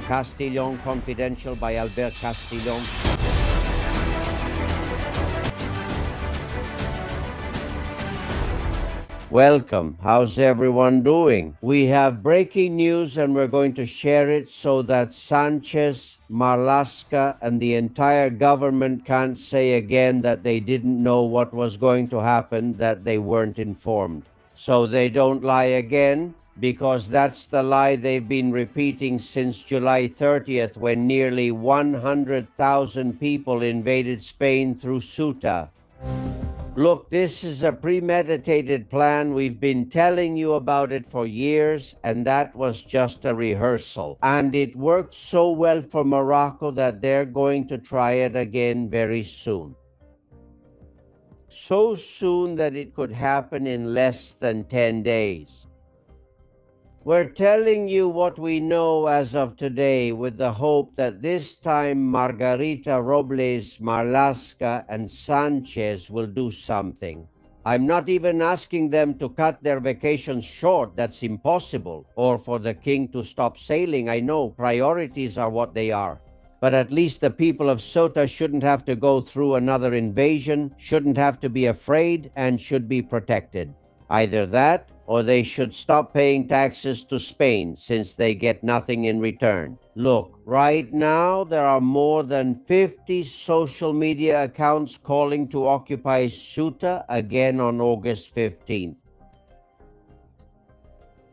Castillon Confidential by Albert Castillon. Welcome. How's everyone doing? We have breaking news and we're going to share it so that Sanchez, Marlaska, and the entire government can't say again that they didn't know what was going to happen, that they weren't informed. So they don't lie again, because that's the lie they've been repeating since July 30th, when nearly 100,000 people invaded Spain through Ceuta. Look, this is a premeditated plan. We've been telling you about it for years, and that was just a rehearsal. And it worked so well for Morocco that they're going to try it again very soon. So soon that it could happen in less than 10 days. We're telling you what we know as of today, with the hope that this time Margarita, Robles, Marlaska, and Sanchez will do something. I'm not even asking them to cut their vacations short. That's impossible. Or for the king to stop sailing. I know priorities are what they are. But at least the people of Ceuta shouldn't have to go through another invasion, shouldn't have to be afraid, and should be protected. Either that, or they should stop paying taxes to Spain, since they get nothing in return. Look, right now there are more than 50 social media accounts calling to occupy Ceuta again on August 15th.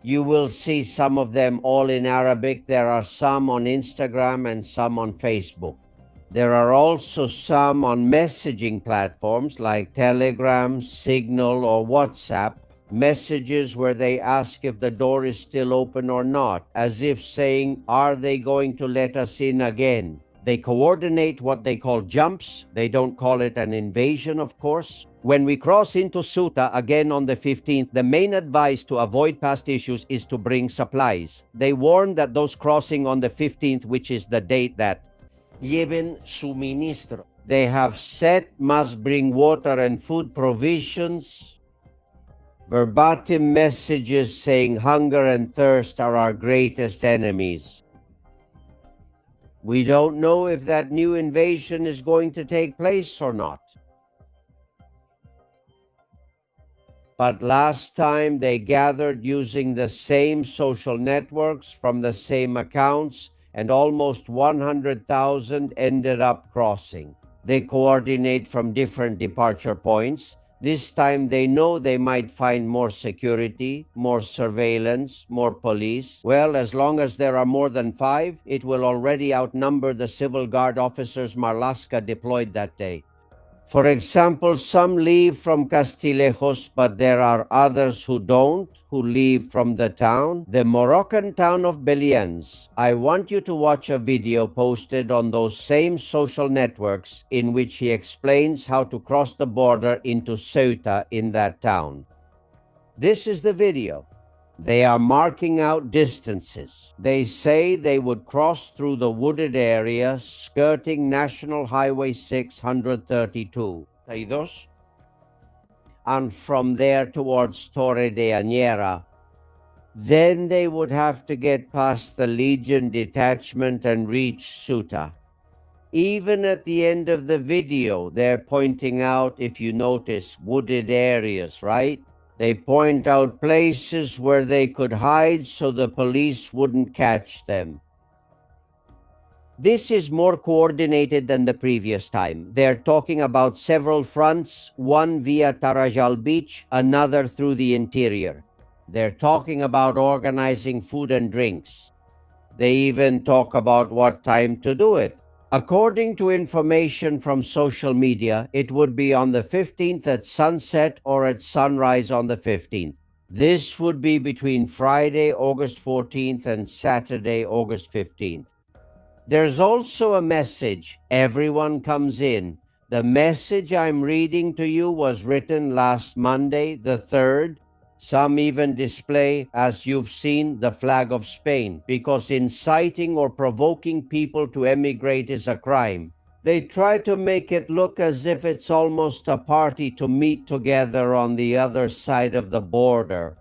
You will see some of them all in Arabic. There are some on Instagram and some on Facebook. There are also some on messaging platforms like Telegram, Signal, or WhatsApp, messages where they ask if the door is still open or not, as if saying, are they going to let us in again? They coordinate what they call jumps. They don't call it an invasion, of course. When we cross into Ceuta again on the 15th, the main advice to avoid past issues is to bring supplies. They warn that those crossing on the 15th, which is the date that lleven suministro, they have set, must bring water and food provisions. Verbatim messages saying hunger and thirst are our greatest enemies. We don't know if that new invasion is going to take place or not. But last time they gathered using the same social networks from the same accounts, and almost 100,000 ended up crossing. They coordinate from different departure points. This time they know they might find more security, more surveillance, more police. Well, as long as there are more than 5, it will already outnumber the civil guard officers Marlaska deployed that day. For example, some leave from Castillejos, but there are others who don't, who leave from the town, the Moroccan town of Beliennes. I want you to watch a video posted on those same social networks in which he explains how to cross the border into Ceuta in that town. This is the video. They are marking out distances. They say they would cross through the wooded area skirting National Highway 632, and from there towards Torre de Añera. Then they would have to get past the Legion detachment and reach Ceuta. Even at the end of the video, they're pointing out, if you notice, wooded areas, right? They point out places where they could hide so the police wouldn't catch them. This is more coordinated than the previous time. They're talking about several fronts, one via Tarajal Beach, another through the interior. They're talking about organizing food and drinks. They even talk about what time to do it. According to information from social media, it would be on the 15th at sunset or at sunrise on the 15th. This would be between Friday, August 14th and Saturday, August 15th. There's also a message. Everyone comes in. The message I'm reading to you was written last Monday, the 3rd. Some even display, as you've seen, the flag of Spain, because inciting or provoking people to emigrate is a crime. They try to make it look as if it's almost a party to meet together on the other side of the border.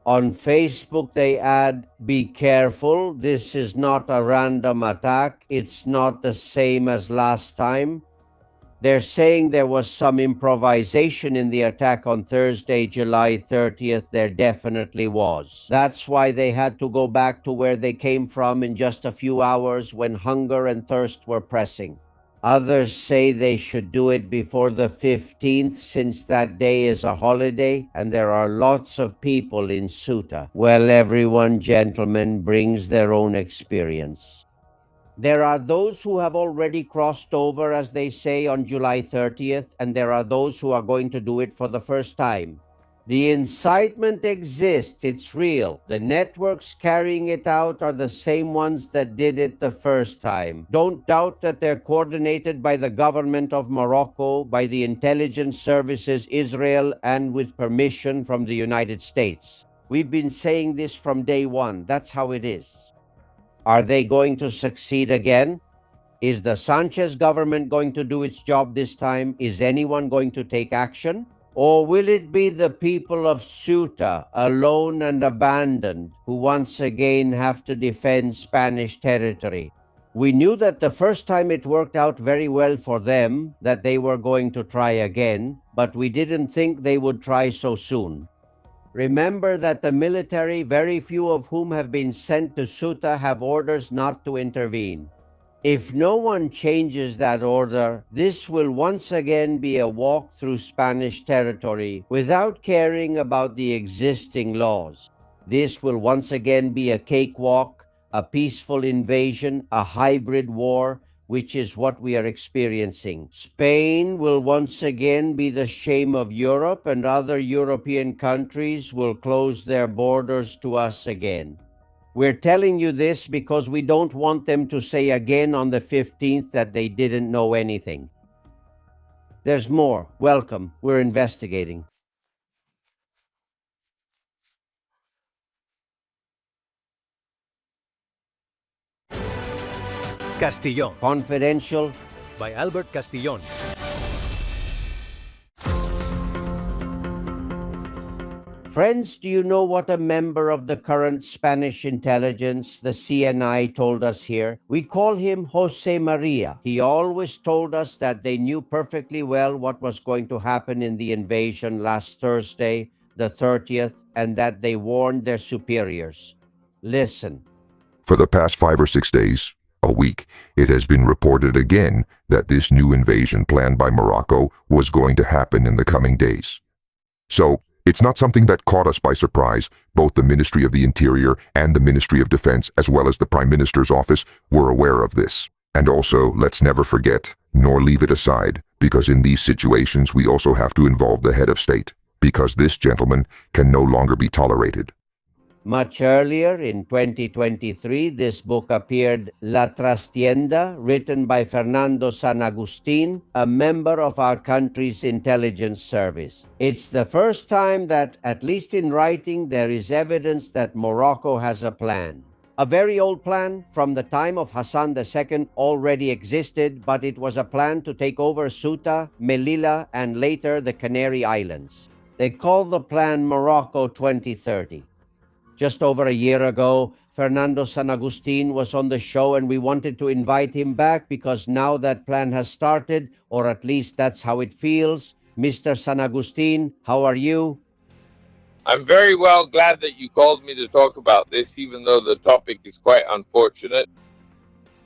On Facebook, they add, "Be careful, this is not a random attack. It's not the same as last time." They're saying there was some improvisation in the attack on Thursday, July 30th. There definitely was. That's why they had to go back to where they came from in just a few hours when hunger and thirst were pressing. Others say they should do it before the 15th since that day is a holiday and there are lots of people in Ceuta. Well, everyone, gentlemen, brings their own experience. There are those who have already crossed over, as they say, on July 30th, and there are those who are going to do it for the first time. The incitement exists, it's real. The networks carrying it out are the same ones that did it the first time. Don't doubt that they're coordinated by the government of Morocco, by the intelligence services Israel, and with permission from the United States. We've been saying this from day one. That's how it is. Are they going to succeed again? Is the Sanchez government going to do its job this time? Is anyone going to take action? Or will it be the people of Ceuta, alone and abandoned, who once again have to defend Spanish territory? We knew that the first time it worked out very well for them, that they were going to try again, but we didn't think they would try so soon. Remember that the military, very few of whom have been sent to Ceuta, have orders not to intervene. If no one changes that order, this will once again be a walk through Spanish territory without caring about the existing laws. This will once again be a cakewalk, a peaceful invasion, a hybrid war, which is what we are experiencing. Spain will once again be the shame of Europe, and other European countries will close their borders to us again. We're telling you this because we don't want them to say again on the 15th that they didn't know anything. There's more. Welcome. We're investigating. Castillon Confidential by Albert Castillon. Friends, do you know what a member of the current Spanish intelligence, the CNI, told us here? We call him Jose Maria. He always told us that they knew perfectly well what was going to happen in the invasion last Thursday, the 30th, and that they warned their superiors. Listen. For the past 5 or 6 days, a week, it has been reported again that this new invasion planned by Morocco was going to happen in the coming days. So, it's not something that caught us by surprise. Both the Ministry of the Interior and the Ministry of Defense, as well as the Prime Minister's office, were aware of this. And also, let's never forget, nor leave it aside, because in these situations we also have to involve the head of state, because this gentleman can no longer be tolerated. Much earlier, in 2023, this book appeared, La Trastienda, written by Fernando San Agustín, a member of our country's intelligence service. It's the first time that, at least in writing, there is evidence that Morocco has a plan. A very old plan from the time of Hassan II already existed, but it was a plan to take over Ceuta, Melilla, and later the Canary Islands. They call the plan Morocco 2030. Just over a year ago, Fernando San Agustín was on the show and we wanted to invite him back because now that plan has started, or at least that's how it feels. Mr. San Agustín, how are you? I'm very well, glad that you called me to talk about this, even though the topic is quite unfortunate.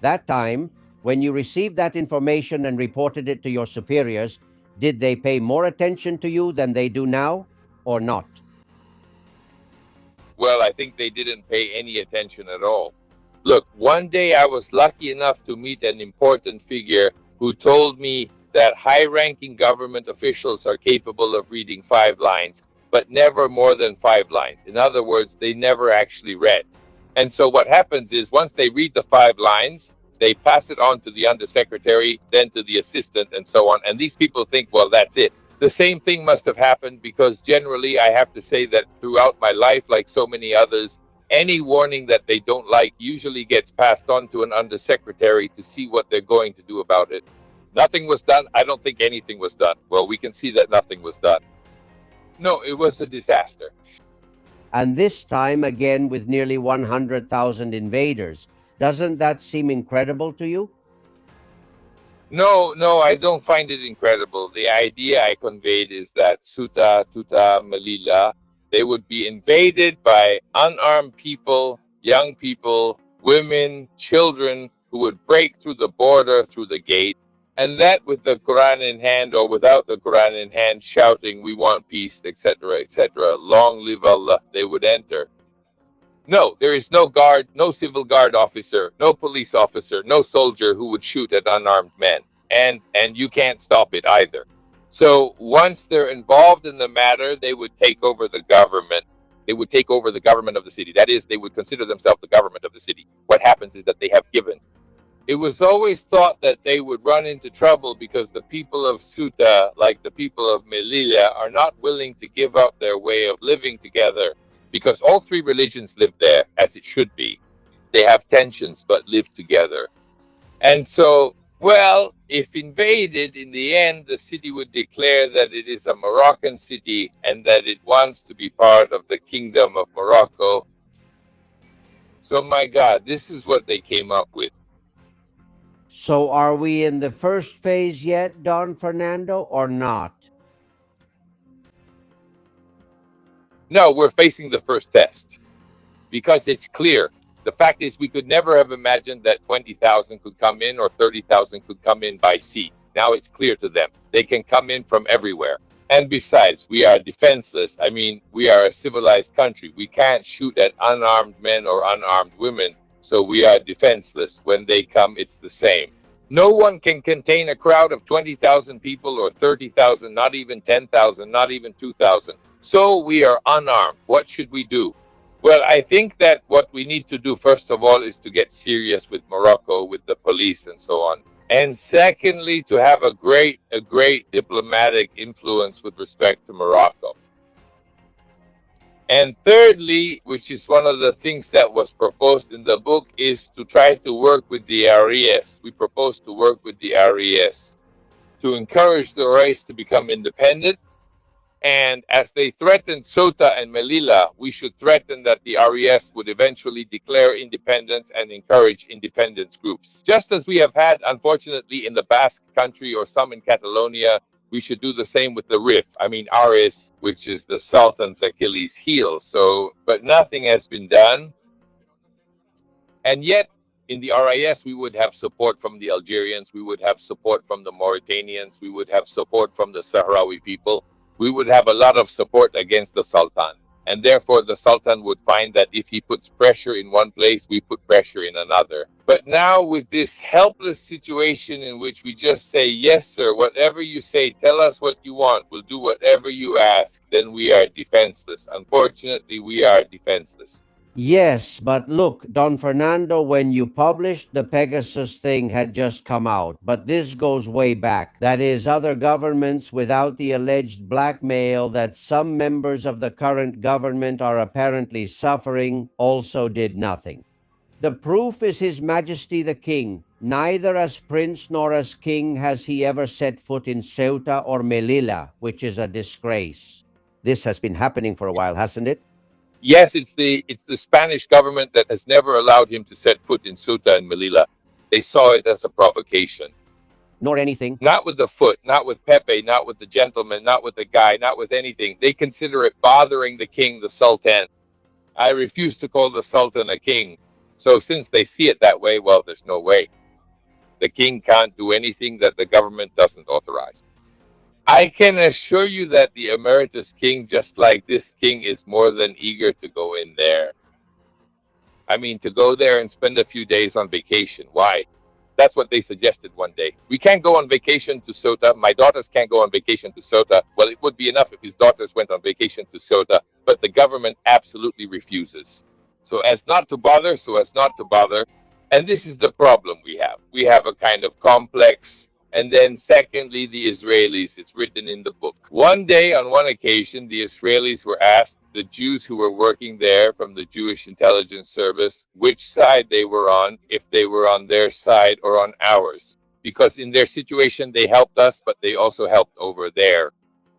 That time, when you received that information and reported it to your superiors, did they pay more attention to you than they do now, or not? Well, I think they didn't pay any attention at all. Look, one day I was lucky enough to meet an important figure who told me that high-ranking government officials are capable of reading 5 lines, but never more than 5 lines. In other words, they never actually read. And so what happens is once they read the 5 lines, they pass it on to the undersecretary, then to the assistant, and so on. And these people think, well, that's it. The same thing must have happened because generally I have to say that throughout my life, like so many others, any warning that they don't like usually gets passed on to an undersecretary to see what they're going to do about it. Nothing was done. I don't think anything was done. Well, we can see that nothing was done. No, it was a disaster. and this time again with nearly 100,000 invaders. Doesn't that seem incredible to you? No, I don't find it incredible. The idea I conveyed is that Ceuta, Tuta, Melilla, they would be invaded by unarmed people, young people, women, children, who would break through the border, through the gate, and that with the Quran in hand or without the Quran in hand, shouting, "We want peace," etc., etc., "Long live Allah," they would enter. No, there is no guard, no civil guard officer, no police officer, no soldier who would shoot at unarmed men. And you can't stop it either. So once they're involved in the matter, they would take over the government. They would take over the government of the city. That is, they would consider themselves the government of the city. What happens is that they have given. It was always thought that they would run into trouble because the people of Ceuta, like the people of Melilla, are not willing to give up their way of living together, because all three religions live there, as it should be. They have tensions, but live together. And so, well, if invaded, in the end, the city would declare that it is a Moroccan city and that it wants to be part of the Kingdom of Morocco. So, my God, this is what they came up with. So are we in the first phase yet, Don Fernando, or not? No, we're facing the first test because it's clear. The fact is, we could never have imagined that 20,000 could come in or 30,000 could come in by sea. Now it's clear to them. They can come in from everywhere. And besides, we are defenseless. I mean, we are a civilized country. We can't shoot at unarmed men or unarmed women. So we are defenseless. When they come, it's the same. No one can contain a crowd of 20,000 people or 30,000, not even 10,000, not even 2,000. So we are unarmed. What should we do? Well, I think that what we need to do, first of all, is to get serious with Morocco, with the police and so on. And secondly, to have a great diplomatic influence with respect to Morocco. And thirdly, which is one of the things that was proposed in the book, is to try to work with the RES. We propose to work with the RES to encourage the race to become independent. And as they threatened Ceuta and Melilla, we should threaten that the RES would eventually declare independence and encourage independence groups. Just as we have had, unfortunately, in the Basque country or some in Catalonia, we should do the same with the RIF. I mean, RIS, which is the Sultan's Achilles heel. So, but nothing has been done. And yet, in the RIS, we would have support from the Algerians, we would have support from the Mauritanians, we would have support from the Sahrawi people. We would have a lot of support against the Sultan. And therefore, the Sultan would find that if he puts pressure in one place, we put pressure in another. But now with this helpless situation in which we just say, yes, sir, whatever you say, tell us what you want, we'll do whatever you ask, then we are defenseless. Unfortunately, we are defenseless. Yes, but look, Don Fernando, when you published, the Pegasus thing had just come out, but this goes way back. That is, other governments, without the alleged blackmail that some members of the current government are apparently suffering, also did nothing. The proof is His Majesty the King. Neither as prince nor as king has he ever set foot in Ceuta or Melilla, which is a disgrace. This has been happening for a while, hasn't it? Yes, it's the Spanish government that has never allowed him to set foot in Ceuta and Melilla. They saw it as a provocation. Nor anything. Not with the foot, not with Pepe, not with the gentleman, not with the guy, not with anything. They consider it bothering the king, the Sultan. I refuse to call the Sultan a king. So since they see it that way, well, there's no way. The king can't do anything that the government doesn't authorize. I can assure you that the emeritus king, just like this king, is more than eager to go in there. I mean, to go there and spend a few days on vacation. Why? That's what they suggested one day. We can't go on vacation to Ceuta. My daughters can't go on vacation to Ceuta. Well, it would be enough if his daughters went on vacation to Ceuta, but the government absolutely refuses. So as not to bother, And this is the problem we have. We have a kind of complex. And then secondly, the Israelis, it's written in the book. One day, on one occasion, the Israelis were asked, the Jews who were working there from the Jewish intelligence service, which side they were on, if they were on their side or on ours. Because in their situation, they helped us, but they also helped over there.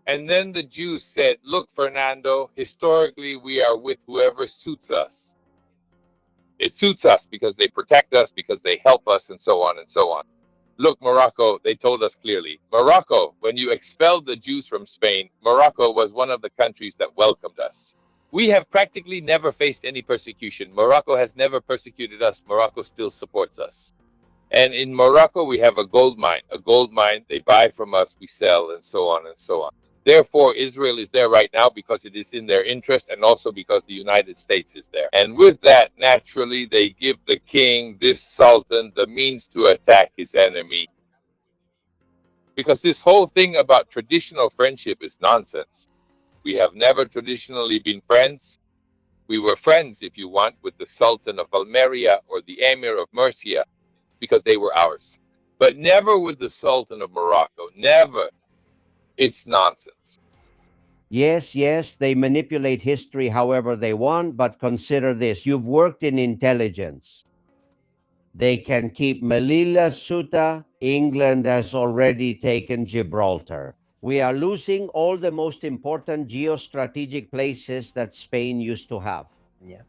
And then the Jews said, look, Fernando, historically we are with whoever suits us. It suits us because they protect us, because they help us, and so on and so on. Look, Morocco, they told us clearly. Morocco, when you expelled the Jews from Spain, Morocco was one of the countries that welcomed us. We have practically never faced any persecution. Morocco has never persecuted us. Morocco still supports us. And in Morocco, we have a gold mine. A gold mine, they buy from us, we sell, and so on and so on. Therefore, Israel is there right now because it is in their interest and also because the United States is there. And with that, naturally, they give the king, this sultan, the means to attack his enemy. Because this whole thing about traditional friendship is nonsense. We have never traditionally been friends. We were friends, if you want, with the Sultan of Almeria or the Emir of Murcia because they were ours. But never with the Sultan of Morocco. Never. It's nonsense. Yes, they manipulate history however they want, but consider this. You've worked in intelligence. They can keep Melilla, Ceuta. England has already taken Gibraltar. We are losing all the most important geostrategic places that Spain used to have. Yeah.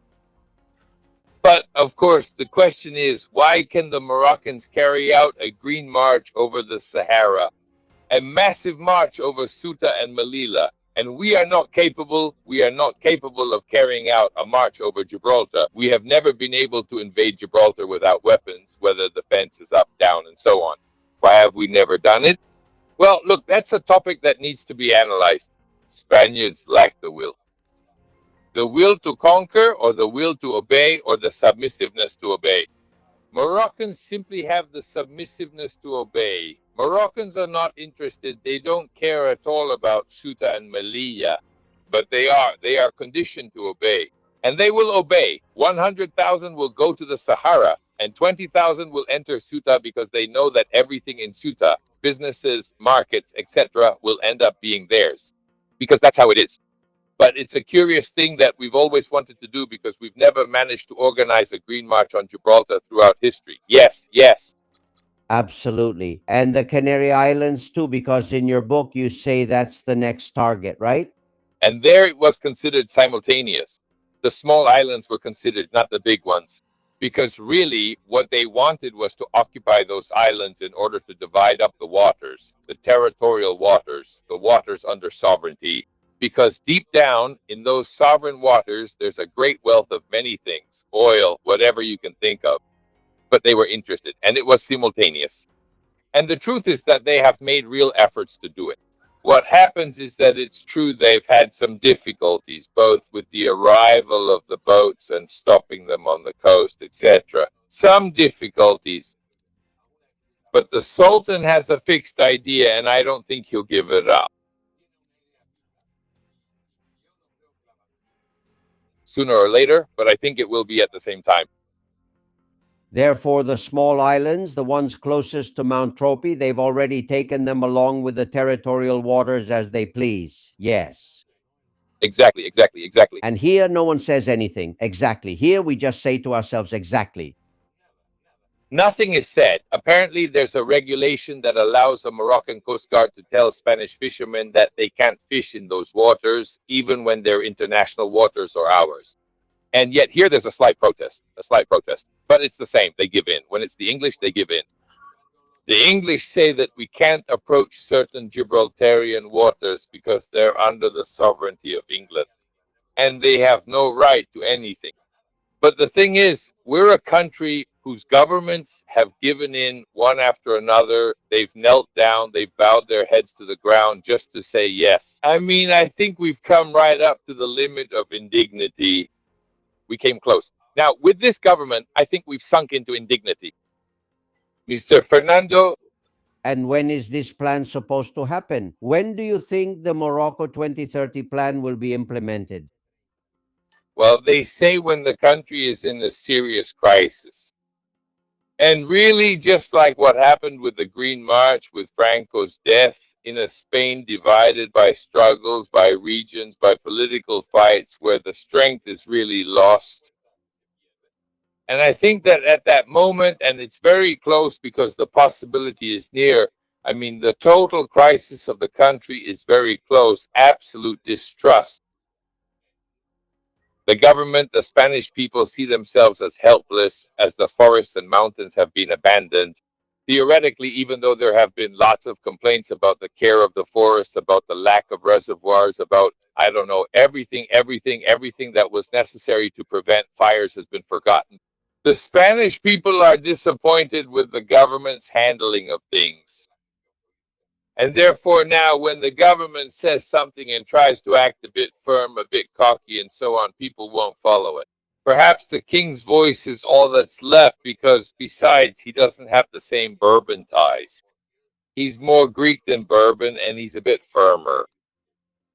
But of course, the question is, why can the Moroccans carry out a green march over the Sahara? A massive march over Ceuta and Melilla, and we are not capable of carrying out a march over Gibraltar. We have never been able to invade Gibraltar without weapons, whether the fence is up, down, and so on. Why have we never done it? Well, look, that's a topic that needs to be analyzed. Spaniards lack the will. The will to conquer, or the will to obey, or the submissiveness to obey. Moroccans simply have the submissiveness to obey. Moroccans are not interested. They don't care at all about Ceuta and Melilla, but they are conditioned to obey. And they will obey. 100,000 will go to the Sahara, and 20,000 will enter Ceuta because they know that everything in Ceuta, businesses, markets, etc., will end up being theirs. Because that's how it is. But it's a curious thing that we've always wanted to do because we've never managed to organize a green march on Gibraltar throughout history. Yes. Absolutely. And the Canary Islands too, because in your book you say that's the next target, right? And there it was considered simultaneous. The small islands were considered, not the big ones. Because really, what they wanted was to occupy those islands in order to divide up the waters, the territorial waters, the waters under sovereignty. Because deep down in those sovereign waters, there's a great wealth of many things, oil, whatever you can think of. But they were interested, and it was simultaneous. And the truth is that they have made real efforts to do it. What happens is that it's true they've had some difficulties, both with the arrival of the boats and stopping them on the coast, etc. Some difficulties. But the Sultan has a fixed idea, and I don't think he'll give it up. Sooner or later, but I think it will be at the same time. Therefore, the small islands, the ones closest to Mount Tropy, they've already taken them along with the territorial waters as they please. Yes. Exactly. And here, no one says anything. Exactly. Here, we just say to ourselves, exactly. Nothing is said. Apparently, there's a regulation that allows the Moroccan Coast Guard to tell Spanish fishermen that they can't fish in those waters, even when they're international waters or ours. And yet here there's a slight protest. But it's the same. They give in. When it's the English, they give in. The English say that we can't approach certain Gibraltarian waters because they're under the sovereignty of England. And they have no right to anything. But the thing is, we're a country whose governments have given in one after another. They've knelt down, they've bowed their heads to the ground just to say yes. I mean, I think we've come right up to the limit of indignity. We came close. Now, with this government, I think we've sunk into indignity. Mr. Fernando. And when is this plan supposed to happen? When do you think the Morocco 2030 plan will be implemented? Well, they say when the country is in a serious crisis. And really, just like what happened with the Green March, with Franco's death, in a Spain divided by struggles, by regions, by political fights, where the strength is really lost. And I think that at that moment, and it's very close because the possibility is near, I mean, the total crisis of the country is very close, absolute distrust. The government, the Spanish people see themselves as helpless, as the forests and mountains have been abandoned. Theoretically, even though there have been lots of complaints about the care of the forests, about the lack of reservoirs, about, I don't know, everything that was necessary to prevent fires has been forgotten. The Spanish people are disappointed with the government's handling of things. And therefore now when the government says something and tries to act a bit firm, a bit cocky and so on, people won't follow it. Perhaps the king's voice is all that's left because besides he doesn't have the same Bourbon ties. He's more Greek than Bourbon and he's a bit firmer.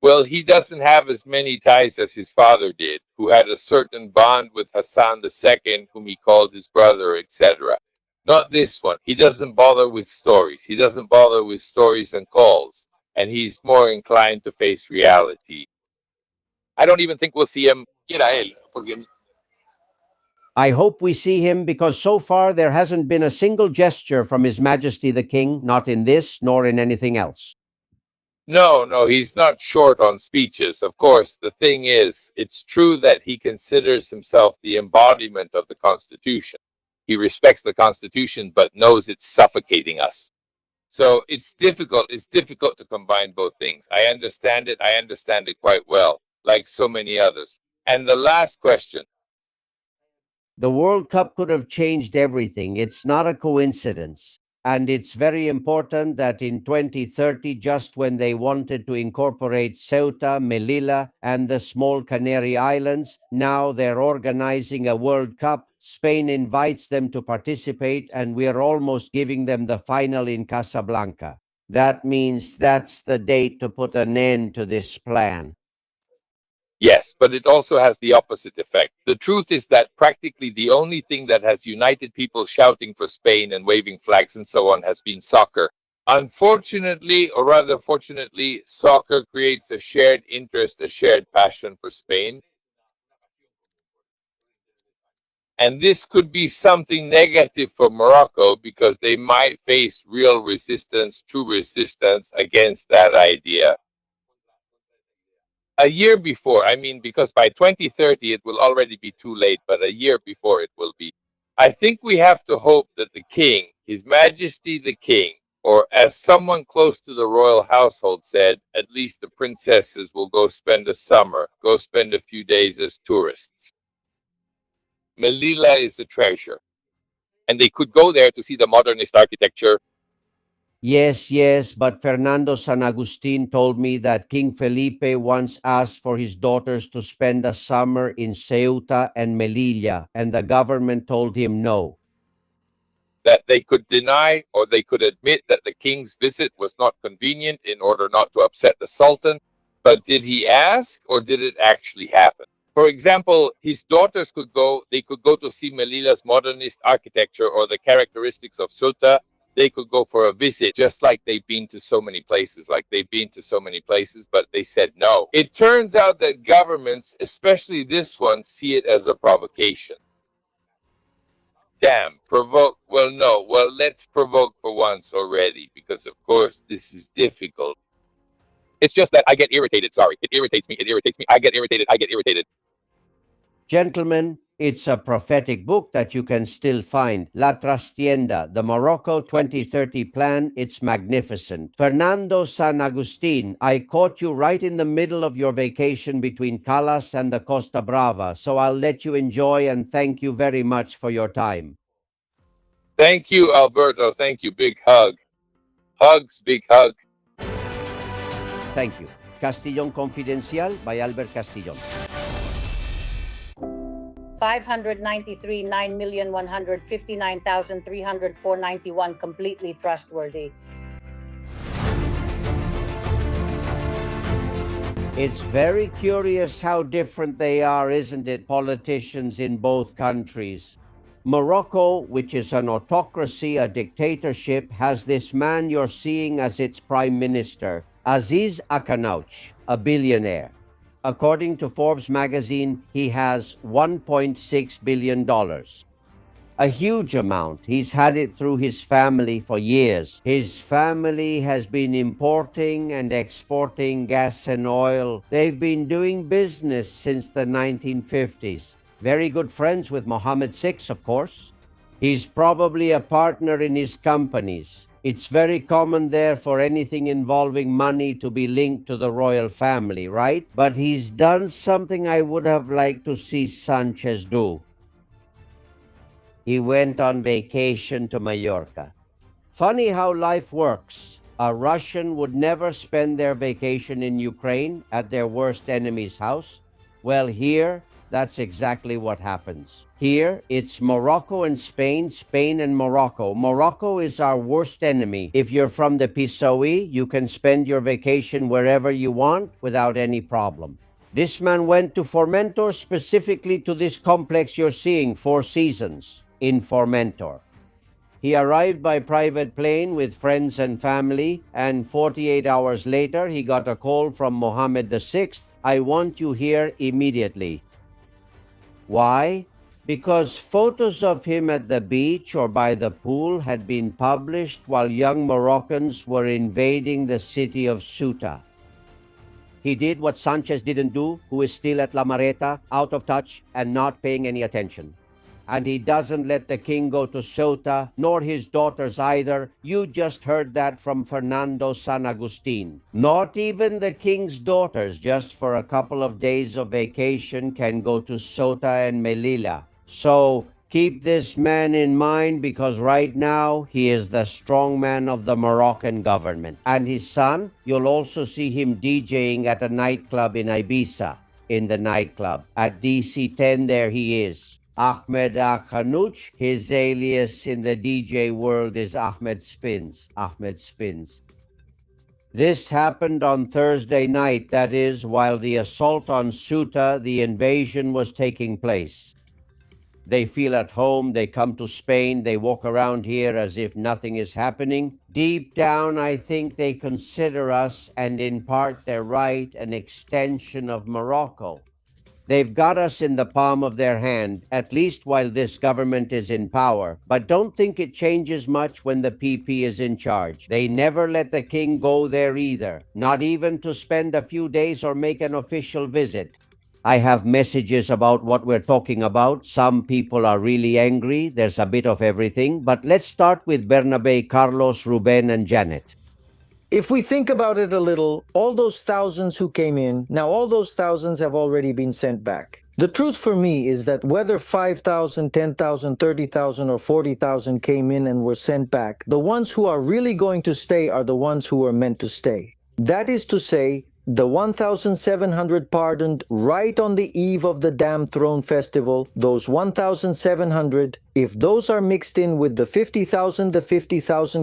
Well, he doesn't have as many ties as his father did, who had a certain bond with Hassan II, whom he called his brother, etc. Not this one. He doesn't bother with stories. He doesn't bother with stories and calls. And he's more inclined to face reality. I don't even think we'll see him. I hope we see him because so far there hasn't been a single gesture from His Majesty the King, not in this nor in anything else. No, he's not short on speeches. Of course, the thing is, it's true that he considers himself the embodiment of the Constitution. He respects the Constitution, but knows it's suffocating us. So it's difficult to combine both things. I understand it quite well, like so many others. And the last question. The World Cup could have changed everything. It's not a coincidence. And it's very important that in 2030, just when they wanted to incorporate Ceuta, Melilla, and the small Canary Islands, now they're organizing a World Cup. Spain invites them to participate, and we're almost giving them the final in Casablanca. That means that's the date to put an end to this plan. Yes, but it also has the opposite effect. The truth is that practically the only thing that has united people shouting for Spain and waving flags and so on has been soccer. Unfortunately, or rather fortunately, soccer creates a shared interest, a shared passion for Spain. And this could be something negative for Morocco because they might face real resistance, true resistance against that idea. A year before, I mean, because by 2030 it will already be too late, but a year before it will be. I think we have to hope that the king, His Majesty the King, or as someone close to the royal household said, at least the princesses will go spend a summer, go spend a few days as tourists. Melilla is a treasure, and they could go there to see the modernist architecture. Yes, but Fernando San Agustin told me that King Felipe once asked for his daughters to spend a summer in Ceuta and Melilla, and the government told him no. That they could deny or they could admit that the king's visit was not convenient in order not to upset the Sultan. But did he ask or did it actually happen? For example, his daughters could go to see Melilla's modernist architecture or the characteristics of Ceuta. They could go for a visit, just like they've been to so many places, but they said no. It turns out that governments, especially this one, see it as a provocation. Damn, provoke, let's provoke for once already, because of course this is difficult. It's just that I get irritated, sorry. It irritates me, I get irritated. Gentlemen, it's a prophetic book that you can still find. La Trastienda, the Morocco 2030 plan. It's magnificent. Fernando San Agustin, I caught you right in the middle of your vacation between Calas and the Costa Brava, so I'll let you enjoy and thank you very much for your time. Thank you, Alberto. Thank you. Big hug. Hugs, big hug. Thank you. Castillon Confidencial by Albert Castillon. 593,9,159,304.91 completely trustworthy. It's very curious how different they are, isn't it, politicians in both countries? Morocco, which is an autocracy, a dictatorship, has this man you're seeing as its prime minister, Aziz Akanouch, a billionaire. According to Forbes magazine, he has $1.6 billion. A huge amount. He's had it through his family for years. His family has been importing and exporting gas and oil. They've been doing business since the 1950s. Very good friends with Mohammed VI, of course. He's probably a partner in his companies. It's very common there for anything involving money to be linked to the royal family, right? But he's done something I would have liked to see Sanchez do. He went on vacation to Mallorca. Funny how life works. A Russian would never spend their vacation in Ukraine at their worst enemy's house. Well, here, that's exactly what happens. Here, it's Morocco and Spain, Spain and Morocco. Morocco is our worst enemy. If you're from the Pisawi, you can spend your vacation wherever you want without any problem. This man went to Formentor, specifically to this complex you're seeing, Four Seasons, in Formentor. He arrived by private plane with friends and family, and 48 hours later, he got a call from Mohammed VI. I want you here immediately. Why? Because photos of him at the beach or by the pool had been published while young Moroccans were invading the city of Ceuta. He did what Sanchez didn't do, who is still at La Mareta, out of touch and not paying any attention. And he doesn't let the king go to Ceuta, nor his daughters either. You just heard that from Fernando San Agustín. Not even the king's daughters, just for a couple of days of vacation, can go to Ceuta and Melilla. So keep this man in mind, because right now he is the strongman of the Moroccan government. And his son, you'll also see him DJing at a nightclub in Ibiza, in the nightclub. At DC-10 there he is. Ahmed Akhanouch, his alias in the DJ world is Ahmed Spins. Ahmed Spins. This happened on Thursday night, that is, while the assault on Ceuta, the invasion, was taking place. They feel at home, they come to Spain, they walk around here as if nothing is happening. Deep down, I think they consider us, and in part they're right, an extension of Morocco. They've got us in the palm of their hand, at least while this government is in power. But don't think it changes much when the PP is in charge. They never let the king go there either, not even to spend a few days or make an official visit. I have messages about what we're talking about. Some people are really angry. There's a bit of everything. But let's start with Bernabe, Carlos, Ruben, and Janet. If we think about it a little, all those thousands who came in, now all those thousands have already been sent back. The truth for me is that whether 5,000, 10,000, 30,000, or 40,000 came in and were sent back, the ones who are really going to stay are the ones who were meant to stay. That is to say, the 1,700 pardoned right on the eve of the Damn Throne Festival, those 1,700, if those are mixed in with the 50,000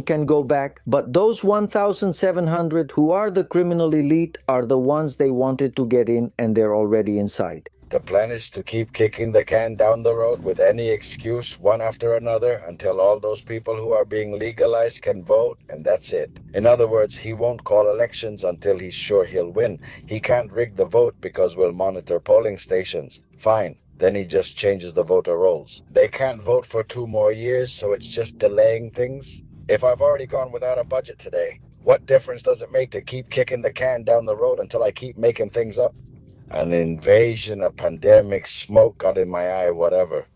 can go back, but those 1,700 who are the criminal elite are the ones they wanted to get in, and they're already inside. The plan is to keep kicking the can down the road with any excuse, one after another, until all those people who are being legalized can vote, and that's it. In other words, he won't call elections until he's sure he'll win. He can't rig the vote because we'll monitor polling stations. Fine. Then he just changes the voter rolls. They can't vote for 2 more years, so it's just delaying things. If I've already gone without a budget today, what difference does it make to keep kicking the can down the road until I keep making things up? An invasion, a pandemic, smoke got in my eye, whatever.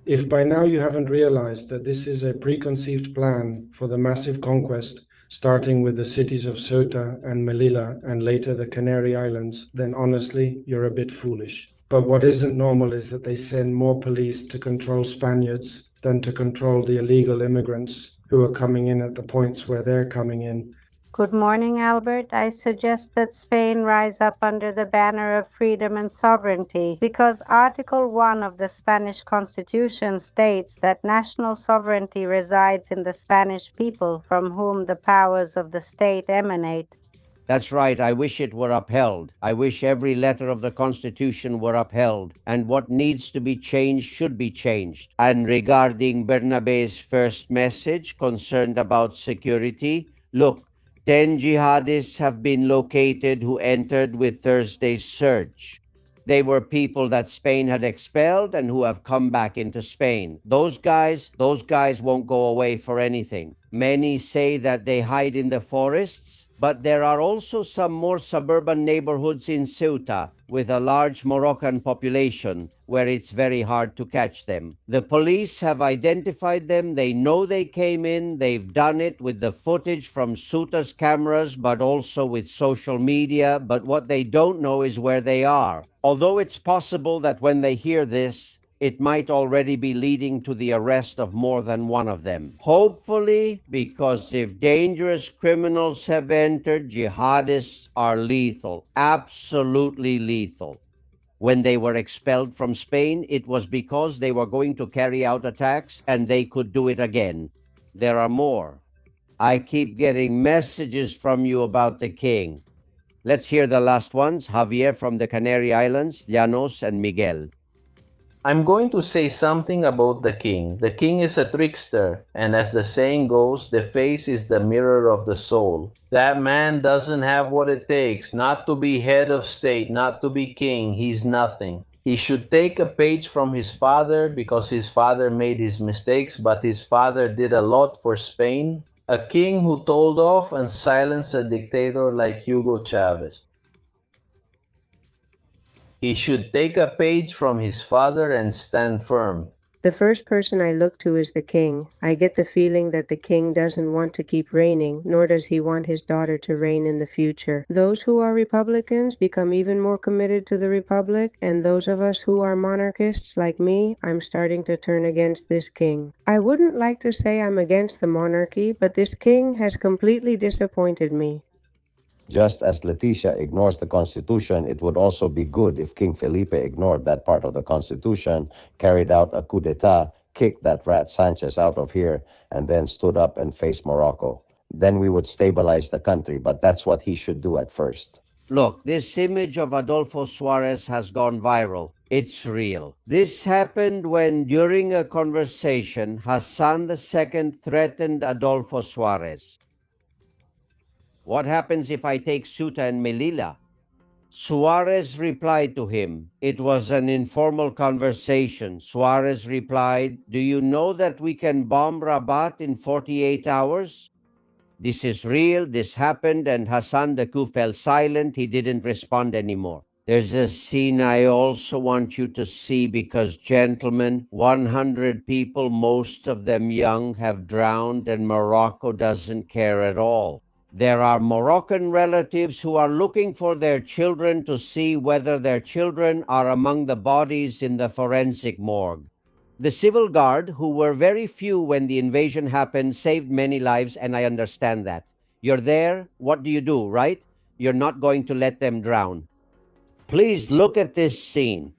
If by now you haven't realized that this is a preconceived plan for the massive conquest, starting with the cities of Ceuta and Melilla and later the Canary Islands, then honestly, you're a bit foolish. But what isn't normal is that they send more police to control Spaniards than to control the illegal immigrants who are coming in at the points where they're coming in. Good morning, Albert. I suggest that Spain rise up under the banner of freedom and sovereignty, because Article 1 of the Spanish Constitution states that national sovereignty resides in the Spanish people, from whom the powers of the state emanate. That's right. I wish it were upheld. I wish every letter of the Constitution were upheld, and what needs to be changed should be changed. And regarding Bernabe's first message concerned about security, look, 10 jihadists have been located who entered with Thursday's surge. They were people that Spain had expelled and who have come back into Spain. Those guys won't go away for anything. Many say that they hide in the forests, but there are also some more suburban neighborhoods in Ceuta with a large Moroccan population where it's very hard to catch them. The police have identified them. They know they came in. They've done it with the footage from Ceuta's cameras, but also with social media. But what they don't know is where they are. Although it's possible that when they hear this, it might already be leading to the arrest of more than one of them. Hopefully, because if dangerous criminals have entered, jihadists are lethal, absolutely lethal. When they were expelled from Spain, it was because they were going to carry out attacks and they could do it again. There are more. I keep getting messages from you about the king. Let's hear the last ones. Javier from the Canary Islands, Llanos, and Miguel. I'm going to say something about the king. The king is a trickster, and as the saying goes, the face is the mirror of the soul. That man doesn't have what it takes, not to be head of state, not to be king. He's nothing. He should take a page from his father because his father made his mistakes, but his father did a lot for Spain. A king who told off and silenced a dictator like Hugo Chavez. He should take a page from his father and stand firm. The first person I look to is the king. I get the feeling that the king doesn't want to keep reigning, nor does he want his daughter to reign in the future. Those who are Republicans become even more committed to the Republic, and those of us who are monarchists like me, I'm starting to turn against this king. I wouldn't like to say I'm against the monarchy, but this king has completely disappointed me. Just as Leticia ignores the Constitution, it would also be good if King Felipe ignored that part of the Constitution, carried out a coup d'etat, kicked that rat Sanchez out of here, and then stood up and faced Morocco. Then we would stabilize the country, but that's what he should do at first. Look, this image of Adolfo Suarez has gone viral. It's real. This happened when, during a conversation, Hassan II threatened Adolfo Suarez. What happens if I take Ceuta and Melilla? Suarez replied to him. It was an informal conversation. Suarez replied, "Do you know that we can bomb Rabat in 48 hours? This is real, this happened," and Hassan II fell silent. He didn't respond anymore. There's a scene I also want you to see because, gentlemen, 100 people, most of them young, have drowned and Morocco doesn't care at all. There are Moroccan relatives who are looking for their children to see whether their children are among the bodies in the forensic morgue. The civil guard, who were very few when the invasion happened, saved many lives, and I understand that. You're there, what do you do, right? You're not going to let them drown. Please look at this scene.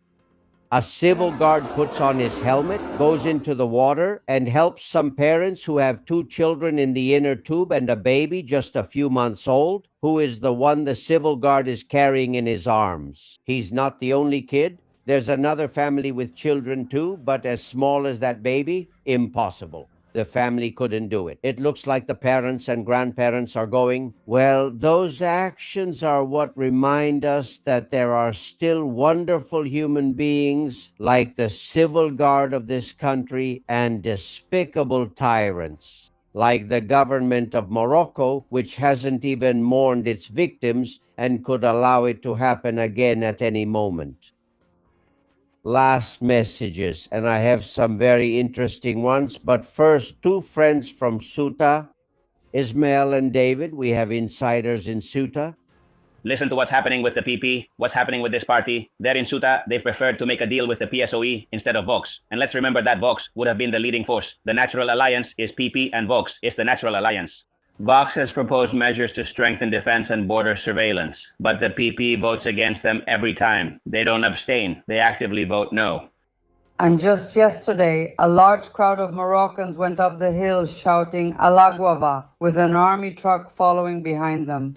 A civil guard puts on his helmet, goes into the water, and helps some parents who have 2 children in the inner tube and a baby just a few months old, who is the one the civil guard is carrying in his arms. He's not the only kid. There's another family with children too, but as small as that baby, impossible. The family couldn't do it. It looks like the parents and grandparents are going, well, those actions are what remind us that there are still wonderful human beings like the civil guard of this country and despicable tyrants like the government of Morocco, which hasn't even mourned its victims and could allow it to happen again at any moment. Last messages, and I have some very interesting ones, but first, 2 friends from Ceuta, Ismael and David. We have insiders in Ceuta. Listen to what's happening with the PP, what's happening with this party. There in Ceuta, they preferred to make a deal with the PSOE instead of Vox. And let's remember that Vox would have been the leading force. The natural alliance is PP and Vox. It's the natural alliance. Vox has proposed measures to strengthen defense and border surveillance, but the PP votes against them every time. They don't abstain. They actively vote no. And just yesterday, a large crowd of Moroccans went up the hill shouting Alaguava, with an army truck following behind them.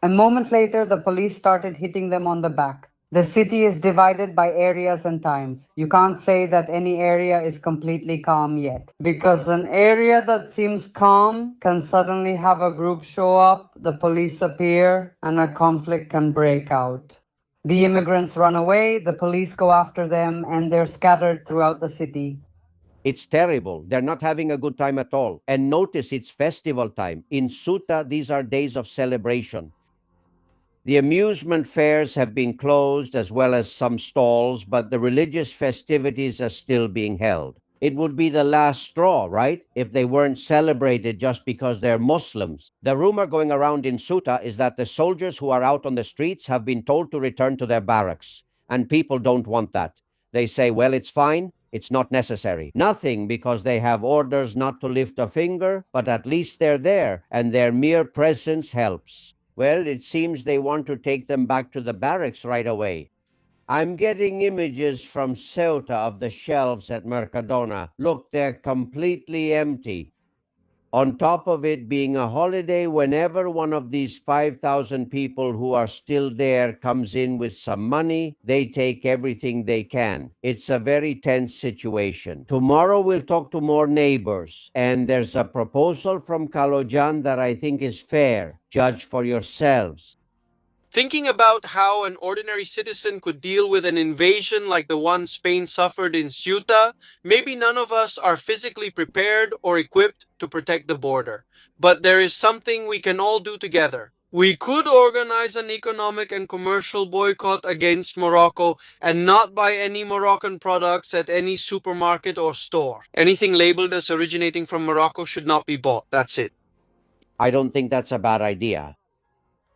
A moment later, the police started hitting them on the back. The city is divided by areas and times. You can't say that any area is completely calm yet. Because an area that seems calm can suddenly have a group show up, the police appear, and a conflict can break out. The immigrants run away, the police go after them, and they're scattered throughout the city. It's terrible. They're not having a good time at all. And notice it's festival time. In Ceuta, these are days of celebration. The amusement fairs have been closed as well as some stalls, but the religious festivities are still being held. It would be the last straw, right? If they weren't celebrated just because they're Muslims. The rumor going around in Ceuta is that the soldiers who are out on the streets have been told to return to their barracks, and people don't want that. They say, well, it's fine. It's not necessary. Nothing, because they have orders not to lift a finger, but at least they're there, and their mere presence helps. Well, it seems they want to take them back to the barracks right away. I'm getting images from Ceuta of the shelves at Mercadona. Look, they're completely empty. On top of it being a holiday, whenever one of these 5,000 people who are still there comes in with some money, they take everything they can. It's a very tense situation. Tomorrow we'll talk to more neighbors, and there's a proposal from Kalojan that I think is fair. Judge for yourselves. Thinking about how an ordinary citizen could deal with an invasion like the one Spain suffered in Ceuta, maybe none of us are physically prepared or equipped to protect the border. But there is something we can all do together. We could organize an economic and commercial boycott against Morocco and not buy any Moroccan products at any supermarket or store. Anything labeled as originating from Morocco should not be bought. That's it. I don't think that's a bad idea.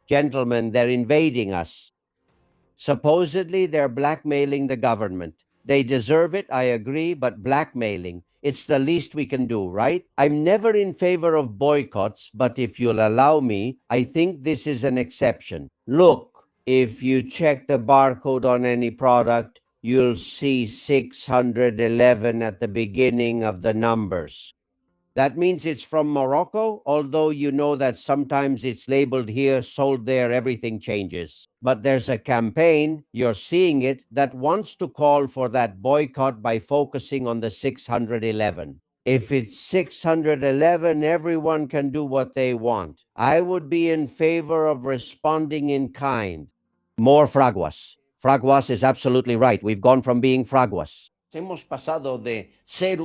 Gentlemen, they're invading us. Supposedly, they're blackmailing the government. They deserve it, I agree, but blackmailing, it's the least we can do, right? I'm never in favor of boycotts, but if you'll allow me, I think this is an exception. Look, if you check the barcode on any product, you'll see 611 at the beginning of the numbers. That means it's from Morocco, although you know that sometimes it's labeled here, sold there, everything changes. But there's a campaign, you're seeing it, that wants to call for that boycott by focusing on the 611. If it's 611, everyone can do what they want. I would be in favor of responding in kind. More fraguas. Fraguas is absolutely right. We've gone from being fraguas. Hemos pasado de ser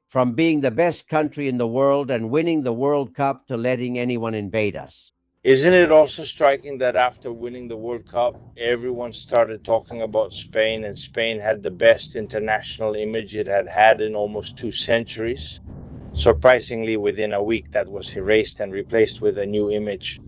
from being the best country in the world and winning the World Cup to letting anyone invade us. Isn't it also striking that after winning the World Cup, everyone started talking about Spain, and Spain had the best international image it had had in almost 2 centuries? Surprisingly, within a week, that was erased and replaced with a new image.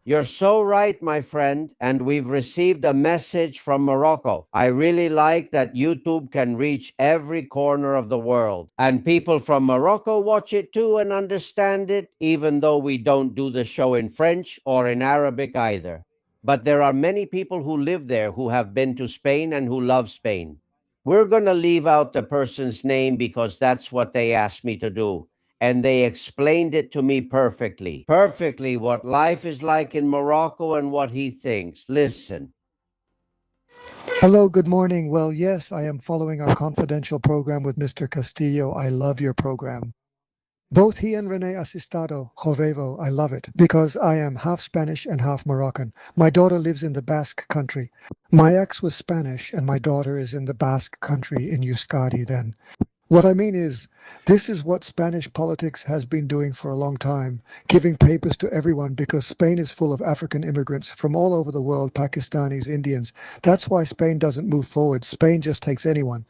You're so right, my friend, and we've received a message from Morocco. I really like that YouTube can reach every corner of the world, and people from Morocco watch it too and understand it, even though we don't do the show in French or in Arabic either. But there are many people who live there who have been to Spain and who love Spain. We're going to leave out the person's name because that's what they asked me to do. And they explained it to me perfectly. Perfectly what life is like in Morocco and what he thinks. Listen. Hello, good morning. Well, yes, I am following our confidential program with Mr. Castillo. I love your program. Both he and Rene Assistado, Jovevo, I love it because I am half Spanish and half Moroccan. My daughter lives in the Basque country. My ex was Spanish and my daughter is in the Basque country in Euskadi then. What I mean is, this is what Spanish politics has been doing for a long time, giving papers to everyone because Spain is full of African immigrants from all over the world, Pakistanis, Indians. That's why Spain doesn't move forward. Spain just takes anyone.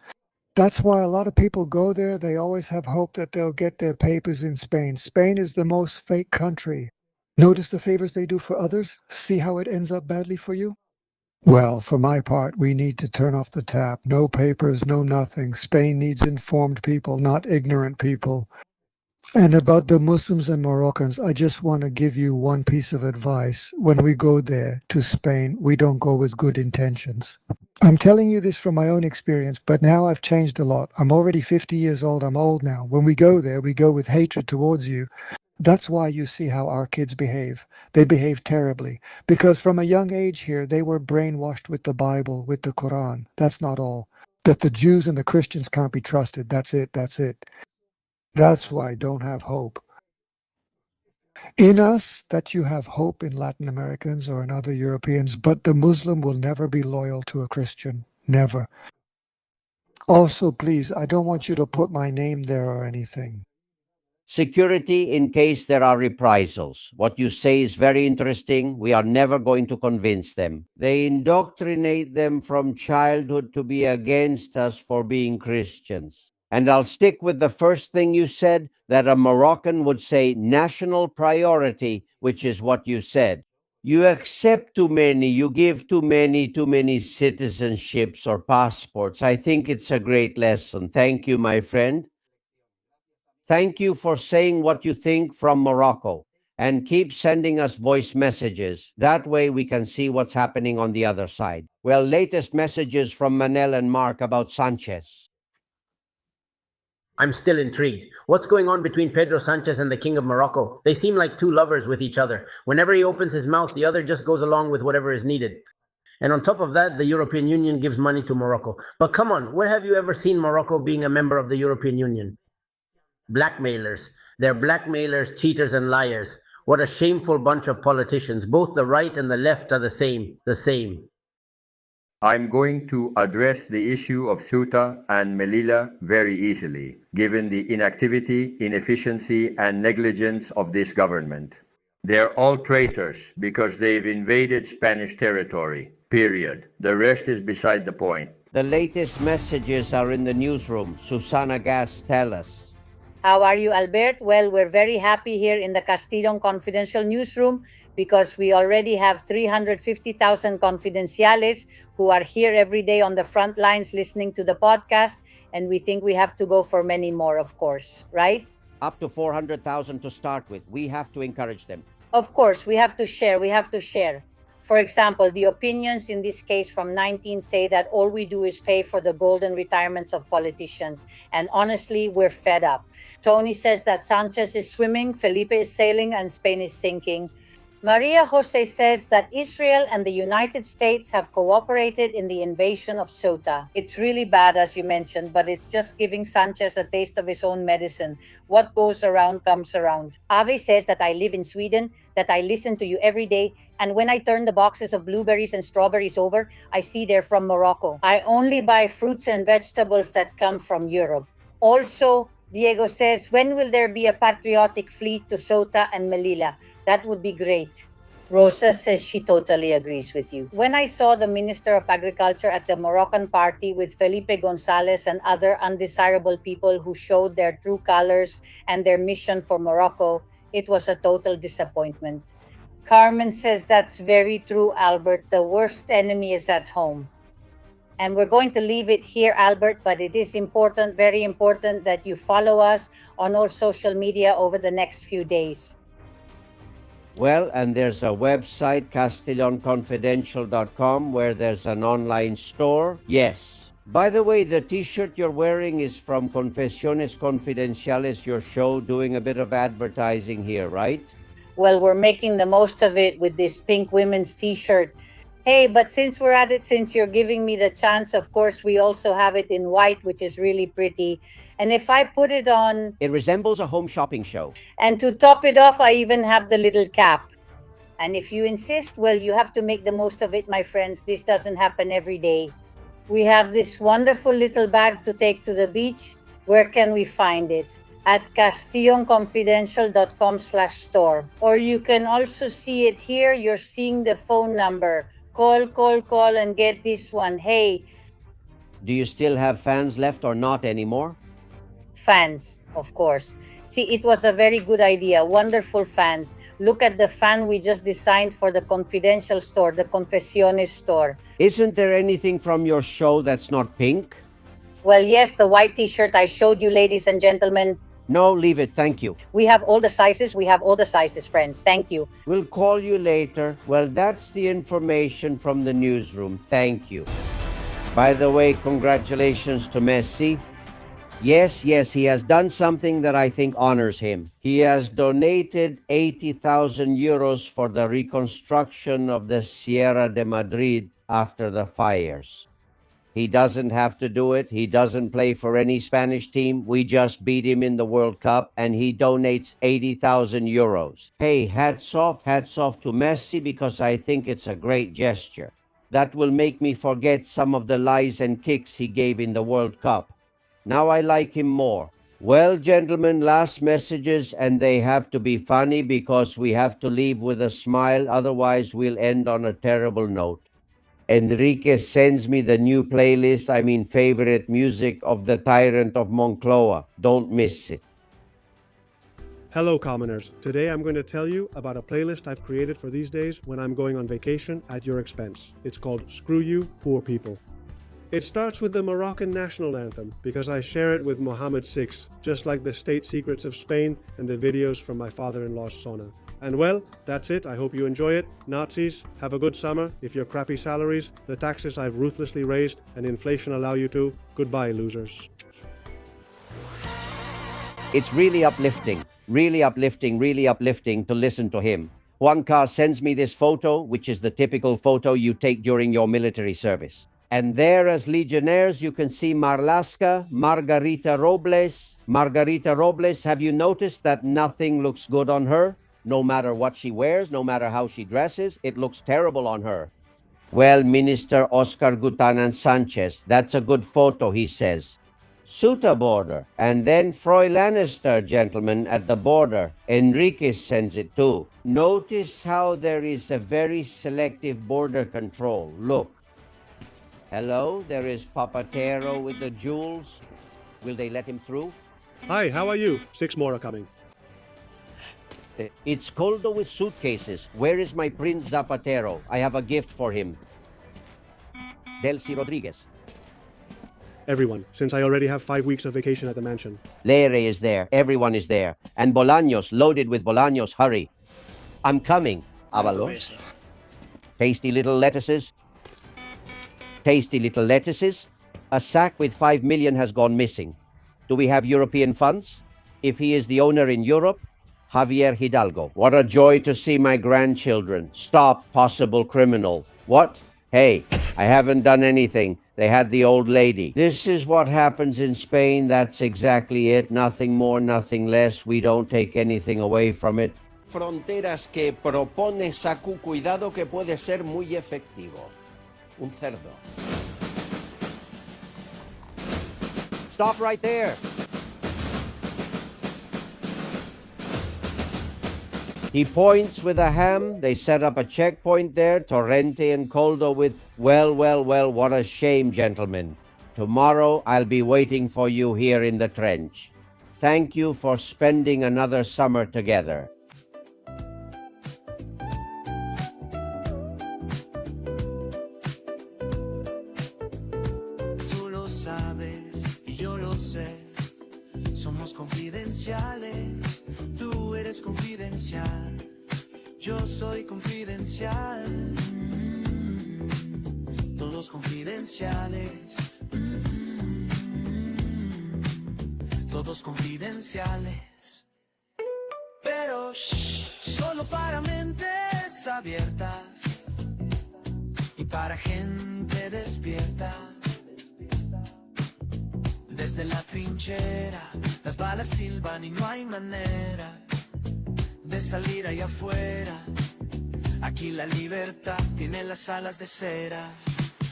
That's why a lot of people go there. They always have hope that they'll get their papers in Spain. Spain is the most fake country. Notice the favors they do for others? See how it ends up badly for you? Well, for my part, we need to turn off the tap. No papers, no nothing. Spain needs informed people, not ignorant people. And about the Muslims and Moroccans, I just want to give you one piece of advice. When we go there to Spain, we don't go with good intentions. I'm telling you this from my own experience, but now I've changed a lot. I'm already 50 years old. I'm old now. When we go there, we go with hatred towards you. That's why you see how our kids behave. They behave terribly. Because from a young age here, they were brainwashed with the Bible, with the Quran. That's not all. That the Jews and the Christians can't be trusted. That's it. That's it. That's why I don't have hope. In us, that you have hope in Latin Americans or in other Europeans, but the Muslim will never be loyal to a Christian. Never. Also, please, I don't want you to put my name there or anything. Security in case there are reprisals. What you say is very interesting. We are never going to convince them. They indoctrinate them from childhood to be against us for being Christians. And I'll stick with the first thing you said, that a Moroccan would say national priority, which is what you said. You accept too many, you give too many citizenships or passports. I think it's a great lesson. Thank you, my friend. Thank you for saying what you think from Morocco, and keep sending us voice messages. That way we can see what's happening on the other side. Well, latest messages from Manel and Mark about Sanchez. I'm still intrigued. What's going on between Pedro Sanchez and the King of Morocco? They seem like two lovers with each other. Whenever he opens his mouth, the other just goes along with whatever is needed. And on top of that, the European Union gives money to Morocco. But come on, where have you ever seen Morocco being a member of the European Union? Blackmailers. They're blackmailers, cheaters, and liars. What a shameful bunch of politicians. Both the right and the left are the same. I'm going to address the issue of Ceuta and Melilla very easily, given the inactivity, inefficiency, and negligence of this government. They're all traitors because they've invaded Spanish territory, period. The rest is beside the point. The latest messages are in the newsroom. Susana Gas, tell us. How are you, Albert? Well, we're very happy here in the Castillon Confidential Newsroom because we already have 350,000 confidenciales who are here every day on the front lines listening to the podcast, and we think we have to go for many more, of course, right? Up to 400,000 to start with. We have to encourage them. Of course, we have to share. For example, the opinions in this case from 19 say that all we do is pay for the golden retirements of politicians. And honestly, we're fed up. Tony says that Sanchez is swimming, Felipe is sailing, and Spain is sinking. Maria Jose says that Israel and the United States have cooperated in the invasion of Ceuta. It's really bad, as you mentioned, but it's just giving Sanchez a taste of his own medicine. What goes around comes around. Ave says that I live in Sweden, that I listen to you every day, and when I turn the boxes of blueberries and strawberries over, I see they're from Morocco. I only buy fruits and vegetables that come from Europe. Also, Diego says, when will there be a patriotic fleet to Ceuta and Melilla? That would be great. Rosa says she totally agrees with you. When I saw the Minister of Agriculture at the Moroccan party with Felipe Gonzalez and other undesirable people who showed their true colors and their mission for Morocco, it was a total disappointment. Carmen says that's very true, Albert. The worst enemy is at home. And we're going to leave it here, Albert, but it is important, very important, that you follow us on all social media over the next few days. Well, and there's a website, CastillonConfidential.com, where there's an online store. Yes. By the way, the t-shirt you're wearing is from Confesiones Confidenciales, your show, doing a bit of advertising here, right? Well, we're making the most of it with this pink women's t-shirt. Hey, but since we're at it, since you're giving me the chance, of course, we also have it in white, which is really pretty. And if I put it on... It resembles a home shopping show. And to top it off, I even have the little cap. And if you insist, well, you have to make the most of it, my friends. This doesn't happen every day. We have this wonderful little bag to take to the beach. Where can we find it? At castillonconfidential.com/store. Or you can also see it here. You're seeing the phone number. Call, and get this one. Hey. Do you still have fans left or not anymore? Fans, of course. See, it was a very good idea. Wonderful fans. Look at the fan we just designed for the confidential store, the Confesiones store. Isn't there anything from your show that's not pink? Well, yes, the white t-shirt I showed you, ladies and gentlemen. No, leave it. Thank you. We have all the sizes, friends. Thank you. We'll call you later. Well, that's the information from the newsroom. Thank you. By the way, congratulations to Messi. Yes, he has done something that I think honors him. He has donated 80,000 euros for the reconstruction of the Sierra de Madrid after the fires. He doesn't have to do it. He doesn't play for any Spanish team. We just beat him in the World Cup, and he donates 80,000 euros. Hey, hats off to Messi, because I think it's a great gesture. That will make me forget some of the lies and kicks he gave in the World Cup. Now I like him more. Well, gentlemen, last messages, and they have to be funny because we have to leave with a smile. Otherwise, we'll end on a terrible note. Enrique sends me the new playlist, favorite music of the Tyrant of Moncloa. Don't miss it. Hello, commoners. Today I'm going to tell you about a playlist I've created for these days when I'm going on vacation at your expense. It's called Screw You, Poor People. It starts with the Moroccan national anthem because I share it with Mohammed VI, just like the state secrets of Spain and the videos from my father-in-law's sauna. And well, that's it. I hope you enjoy it. Nazis, have a good summer. If your crappy salaries, the taxes I've ruthlessly raised, and inflation allow you to, goodbye, losers. It's really uplifting to listen to him. Juan Carlos sends me this photo, which is the typical photo you take during your military service. And there, as legionnaires, you can see Marlaska, Margarita Robles. Margarita Robles, have you noticed that nothing looks good on her? No matter what she wears, no matter how she dresses, it looks terrible on her. Well, Minister Oscar Gutanan Sanchez, that's a good photo, he says. Ceuta border, and then Froy Lannister, gentlemen, at the border. Enrique sends it too. Notice how there is a very selective border control. Look. Hello, there is Papatero with the jewels. Will they let him through? Hi, how are you? 6 more are coming. It's Coldo with suitcases. Where is my Prince Zapatero? I have a gift for him. Delcy Rodriguez. Everyone, since I already have 5 weeks of vacation at the mansion. Leire is there. Everyone is there. And Bolaños, loaded with Bolaños. Hurry. I'm coming. Avalos. Tasty little lettuces. Tasty little lettuces. A sack with 5 million has gone missing. Do we have European funds? If he is the owner in Europe, Javier Hidalgo. What a joy to see my grandchildren. Stop, possible criminal. What? Hey, I haven't done anything. They had the old lady. This is what happens in Spain. That's exactly it. Nothing more, nothing less. We don't take anything away from it. Fronteras que propone Saku, cuidado que puede ser muy efectivo. Un cerdo. Stop right there. He points with a ham. They set up a checkpoint there. Torrente and Coldo with, well, what a shame, gentlemen. Tomorrow I'll be waiting for you here in the trench. Thank you for spending another summer together. Tú lo sabes y yo lo sé. Somos confidenciales. Tú eres confidencial. Yo soy confidencial. Todos confidenciales. Todos confidenciales. Pero solo para mentes abiertas y para gente despierta. Desde la trinchera, las balas silban y no hay manera de salir allá afuera. Aquí la libertad tiene las alas de cera.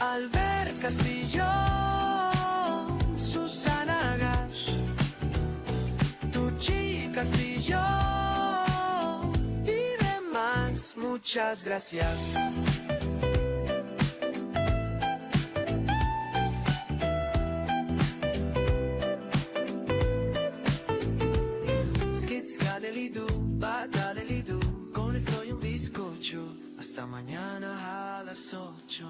Albert Castillón, Susana Gash, Tucci Castillón y demás. Muchas gracias. Con esto y un bizcocho. Hasta mañana a las 8.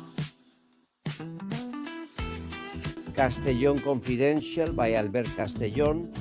Castellón Confidential by Albert Castellón.